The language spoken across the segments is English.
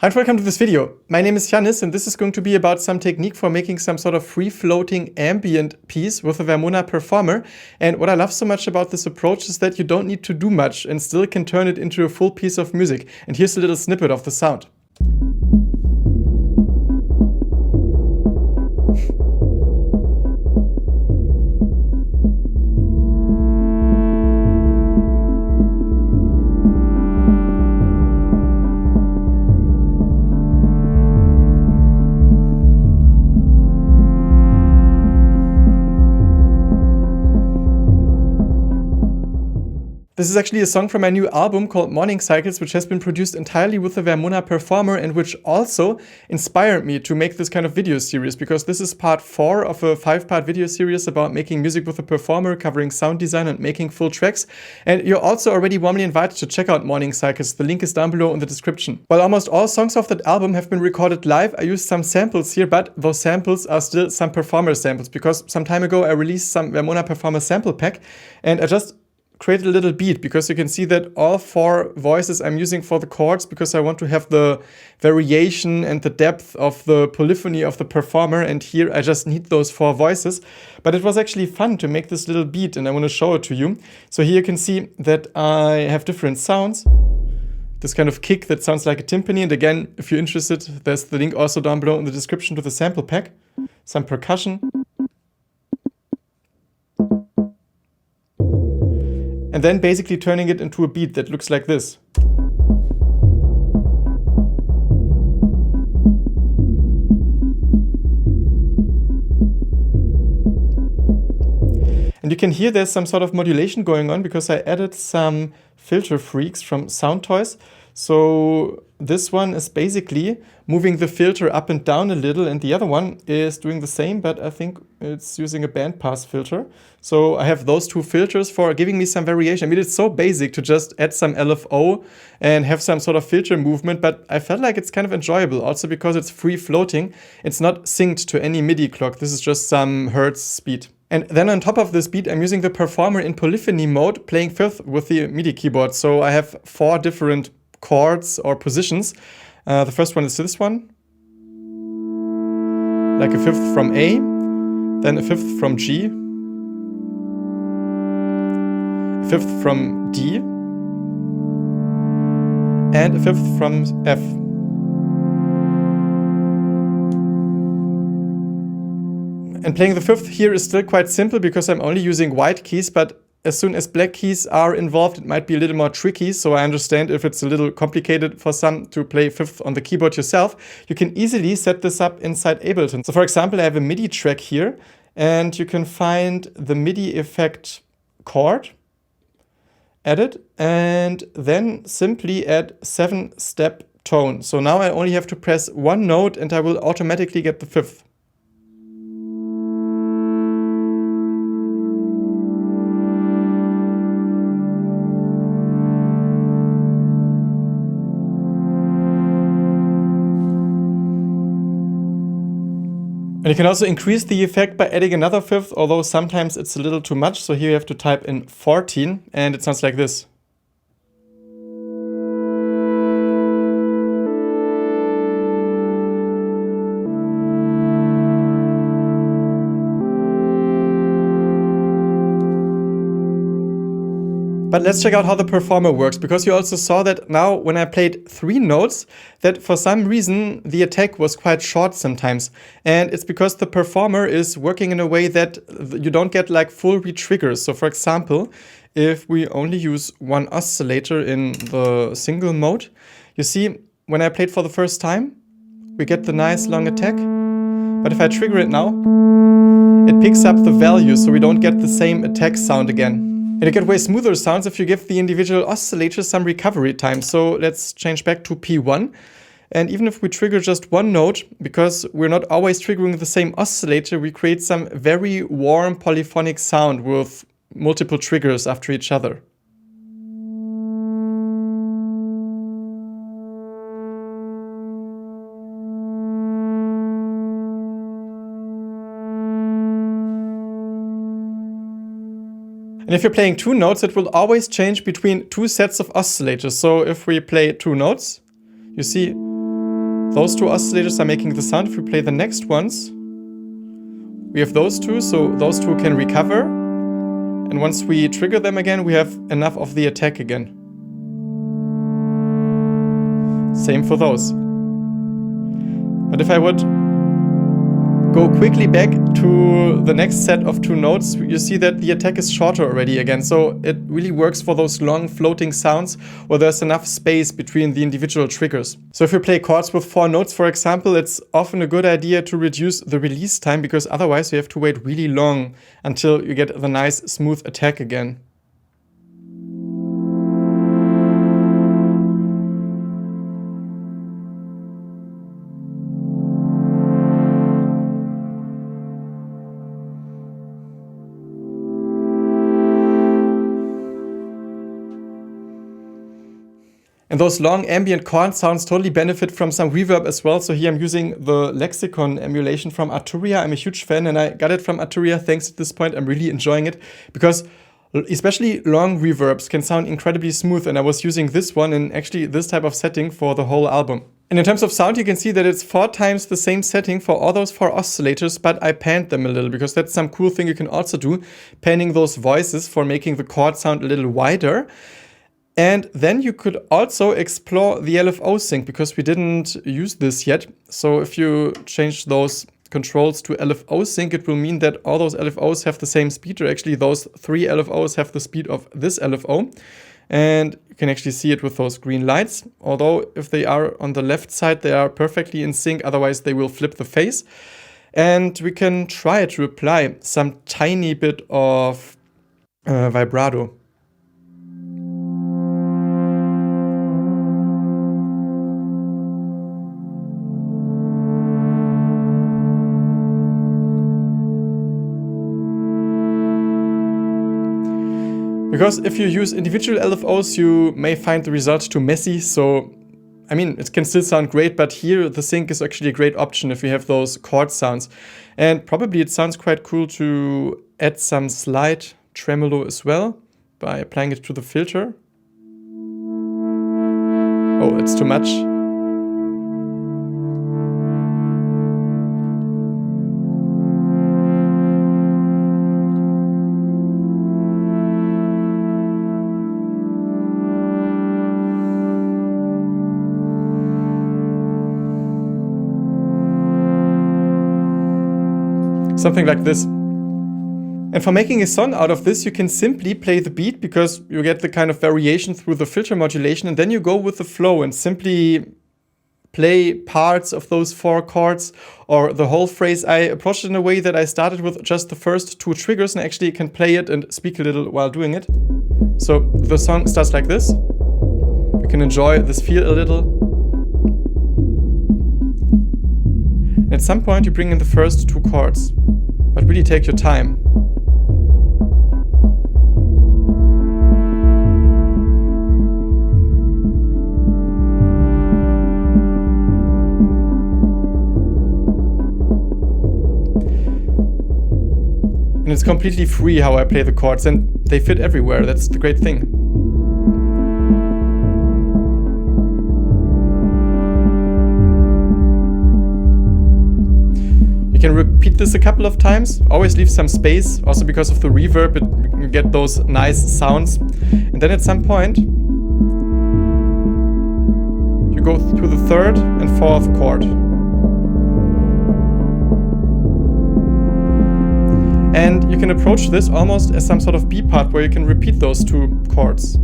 Hi and welcome to this video. My name is Yannis and this is going to be about some technique for making some sort of free-floating ambient piece with a Vermona Perfourmer. And what I love so much about this approach is that you don't need to do much and still can turn it into a full piece of music. And here's a little snippet of the sound. This is actually a song from my new album called Morning Cycles, which has been produced entirely with the Vermona Perfourmer and which also inspired me to make this kind of video series, because this is part 4 of a 5-part video series about making music with a Perfourmer, covering sound design and making full tracks. And you're also already warmly invited to check out Morning Cycles. The link is down below in the description. While almost all songs of that album have been recorded live, I used some samples here, but those samples are still some Perfourmer samples, because some time ago I released some Vermona Perfourmer sample pack and I just created a little beat, because you can see that all 4 voices I'm using for the chords, because I want to have the variation and the depth of the polyphony of the Perfourmer, and here I just need those 4 voices. But it was actually fun to make this little beat and I want to show it to you. So here you can see that I have different sounds. This kind of kick that sounds like a timpani, and again, if you're interested, there's the link also down below in the description to the sample pack. Some percussion. And then basically turning it into a beat that looks like this. And you can hear there's some sort of modulation going on, because I added some filter freaks from Sound Toys. So this one is basically moving the filter up and down a little, and the other one is doing the same, but I think it's using a bandpass filter. So I have those 2 filters for giving me some variation. I mean, it's so basic to just add some LFO and have some sort of filter movement, but I felt like it's kind of enjoyable, also because it's free floating. It's not synced to any MIDI clock. This is just some hertz speed. And then on top of this beat, I'm using the Perfourmer in polyphony mode, playing fifth with the MIDI keyboard. So I have 4 different chords or positions. The first one is this one, like a 5th from A, then a 5th from G, a 5th from D, and a 5th from F. And playing the 5th here is still quite simple, because I'm only using white keys, but as soon as black keys are involved, it might be a little more tricky. So I understand if it's a little complicated for some to play 5th on the keyboard yourself. You can easily set this up inside Ableton. So for example, I have a MIDI track here, and you can find the MIDI effect chord, add it, and then simply add 7-step tone. So now I only have to press 1 note and I will automatically get the 5th. And you can also increase the effect by adding another 5th, although sometimes it's a little too much. So here you have to type in 14 and it sounds like this. But let's check out how the Perfourmer works, because you also saw that now when I played 3 notes, that for some reason the attack was quite short sometimes. And it's because the Perfourmer is working in a way that you don't get like full re-triggers. So for example, if we only use 1 oscillator in the single mode, you see when I played for the first time, we get the nice long attack. But if I trigger it now, it picks up the value, so we don't get the same attack sound again. And you get way smoother sounds if you give the individual oscillators some recovery time. So let's change back to P1. And even if we trigger just 1 note, because we're not always triggering the same oscillator, we create some very warm polyphonic sound with multiple triggers after each other. And if you're playing 2 notes, it will always change between 2 sets of oscillators. So if we play 2 notes, you see Those two oscillators are making the sound. If we play the next ones, we have those two, so those two can recover. And once we trigger them again, we have enough of the attack again. Same for those. But if I would go quickly back to the next set of two notes, you see that the attack is shorter already again. So it really works for those long floating sounds where there's enough space between the individual triggers. So if you play chords with 4 notes, for example, it's often a good idea to reduce the release time, because otherwise you have to wait really long until you get the nice smooth attack again. And those long ambient chord sounds totally benefit from some reverb as well. So here I'm using the Lexicon emulation from Arturia. I'm a huge fan and I got it from Arturia. Thanks at this point. I'm really enjoying it because especially long reverbs can sound incredibly smooth. And I was using this one in actually this type of setting for the whole album. And in terms of sound, you can see that it's 4 times the same setting for all those 4 oscillators, but I panned them a little because that's some cool thing you can also do, panning those voices for making the chord sound a little wider. And then you could also explore the LFO sync because we didn't use this yet. So if you change those controls to LFO sync, it will mean that all those LFOs have the same speed, or actually those 3 LFOs have the speed of this LFO. And you can actually see it with those green lights. Although if they are on the left side, they are perfectly in sync. Otherwise they will flip the phase. And we can try to apply some tiny bit of vibrato. Because if you use individual LFOs, you may find the result too messy. So, I mean, it can still sound great, but here the sync is actually a great option if you have those chord sounds. And probably it sounds quite cool to add some slight tremolo as well by applying it to the filter. Oh, it's too much. Something like this. And for making a song out of this, you can simply play the beat because you get the kind of variation through the filter modulation, and then you go with the flow and simply play parts of those 4 chords or the whole phrase. I approached it in a way that I started with just the first 2 triggers and actually can play it and speak a little while doing it. So the song starts like this. You can enjoy this feel a little. And at some point you bring in the first 2 chords, but really take your time. And it's completely free how I play the chords, and they fit everywhere. That's the great thing. You can repeat this a couple of times, always leave some space, also because of the reverb, you get those nice sounds. And then at some point, you go to the 3rd and 4th chord. And you can approach this almost as some sort of B part where you can repeat those 2 chords.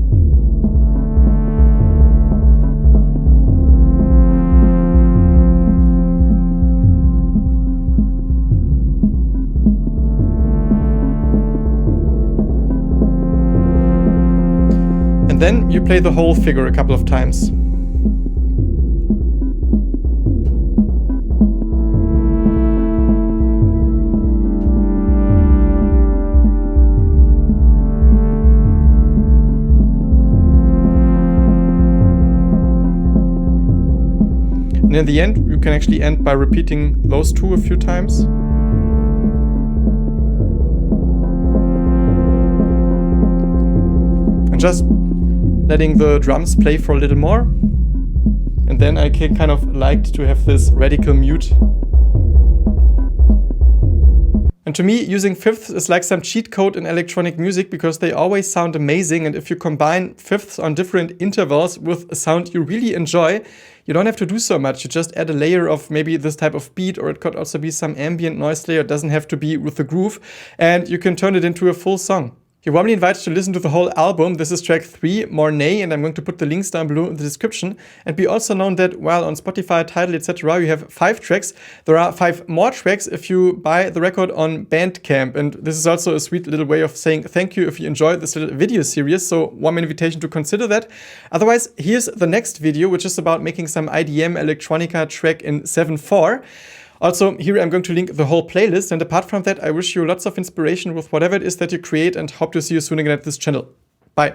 And then you play the whole figure a couple of times. And in the end, you can actually end by repeating those 2 a few times. And just letting the drums play for a little more. And then I can kind of like to have this radical mute. And to me, using fifths is like some cheat code in electronic music because they always sound amazing. And if you combine fifths on different intervals with a sound you really enjoy, you don't have to do so much. You just add a layer of maybe this type of beat, or it could also be some ambient noise layer. It doesn't have to be with the groove. And you can turn it into a full song. You're warmly invited to listen to the whole album. This is track 3, Mornay, and I'm going to put the links down below in the description. And be also known that while on Spotify, Tidal, etc., you have 5 tracks, there are 5 more tracks if you buy the record on Bandcamp. And this is also a sweet little way of saying thank you if you enjoyed this little video series. So warm invitation to consider that. Otherwise, here's the next video, which is about making some IDM electronica track in 7/4. Also, here I'm going to link the whole playlist, and apart from that, I wish you lots of inspiration with whatever it is that you create, and hope to see you soon again at this channel. Bye!